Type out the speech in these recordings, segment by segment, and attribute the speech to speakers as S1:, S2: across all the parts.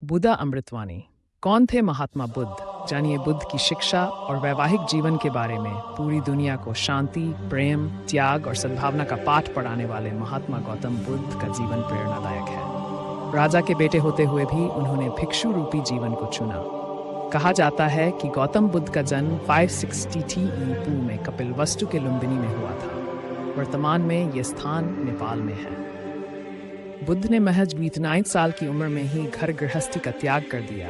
S1: बुद्धा अमृतवाणी। कौन थे महात्मा बुद्ध? जानिए बुद्ध की शिक्षा और वैवाहिक जीवन के बारे में पूरी दुनिया को शांति, प्रेम, त्याग और सद्भावना का पाठ पढ़ाने वाले महात्मा गौतम बुद्ध का जीवन प्रेरणादायक है। राजा के बेटे होते हुए भी उन्होंने भिक्षु रूपी जीवन को चुना। कहा जाता है कि गौतम बुद्ध का जन्म 560 ईपू में कपिलवस्तु के लुम्बिनी में हुआ था। वर्तमान में ये स्थान नेपाल में है। बुद्ध ने महज 29 साल की उम्र में ही घर गृहस्थी का त्याग कर दिया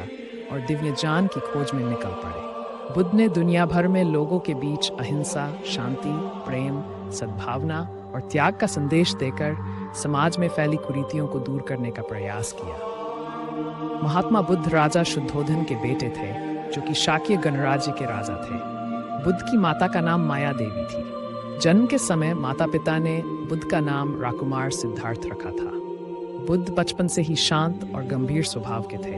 S1: और दिव्य ज्ञान की खोज में निकल पड़े। बुद्ध ने दुनिया भर में लोगों के बीच अहिंसा, शांति, प्रेम, सद्भावना और त्याग का संदेश देकर समाज में फैली कुरीतियों को दूर करने का प्रयास किया। महात्मा बुद्ध राजा शुद्धोधन के बेटे थे, जो कि शाक्य गणराज्य के राजा थे। बुद्ध की माता का नाम माया देवी थी। जन्म के समय माता पिता ने बुद्ध का नाम राकुमार सिद्धार्थ रखा था। बुद्ध बचपन से ही शांत और गंभीर स्वभाव के थे।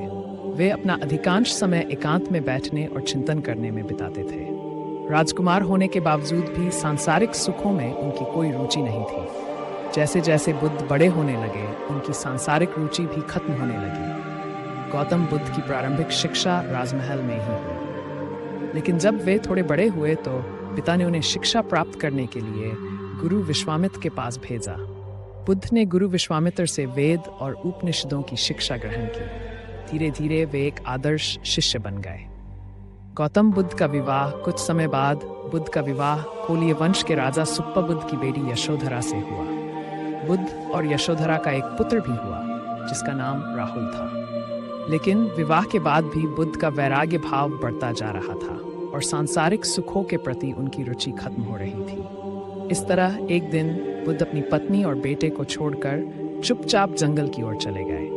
S1: वे अपना अधिकांश समय एकांत में बैठने और चिंतन करने में बिताते थे। राजकुमार होने के बावजूद भी सांसारिक सुखों में उनकी कोई रुचि नहीं थी। जैसे जैसे बुद्ध बड़े होने लगे, उनकी सांसारिक रुचि भी खत्म होने लगी। गौतम बुद्ध की प्रारंभिक शिक्षा राजमहल में ही हुई, लेकिन जब वे थोड़े बड़े हुए तो पिता ने उन्हें शिक्षा प्राप्त करने के लिए गुरु विश्वामित्र के पास भेजा। बुद्ध ने गुरु विश्वामित्र से वेद और उपनिषदों की शिक्षा ग्रहण की। धीरे धीरे वे एक आदर्श शिष्य बन गए। गौतम बुद्ध का विवाह कुछ समय बाद बुद्ध का विवाह कोलीय वंश के राजा सुप्पा बुद्ध की बेटी यशोधरा से हुआ। बुद्ध और यशोधरा का एक पुत्र भी हुआ, जिसका नाम राहुल था। लेकिन विवाह के बाद भी बुद्ध का वैराग्य भाव बढ़ता जा रहा था और सांसारिक सुखों के प्रति उनकी रुचि खत्म हो रही थी। इस तरह एक दिन बुद्ध अपनी पत्नी और बेटे को छोड़कर चुपचाप जंगल की ओर चले गए।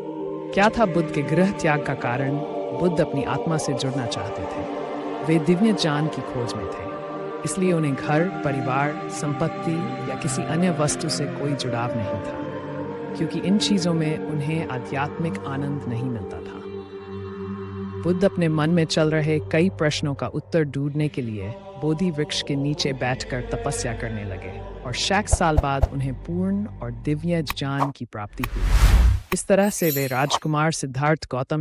S1: क्या था बुद्ध के गृह त्याग का कारण? बुद्ध अपनी आत्मा से जुड़ना चाहते थे। वे दिव्य ज्ञान की खोज में थे, इसलिए उन्हें घर, परिवार, संपत्ति या किसी अन्य वस्तु से कोई जुड़ाव नहीं था, क्योंकि इन चीजों में उन्हें आध्यात्मिक आनंद नहीं मिलता था। बुद्ध अपने मन में चल रहे कई प्रश्नों का उत्तर ढूंढने के लिए बोधि वृक्ष के नीचे बैठकर तपस्या करने लगे और 100 साल बाद उन्हें पूर्ण और दिव्य ज्ञान की प्राप्ति हुई। इस तरह से वे राजकुमार सिद्धार्थ गौतम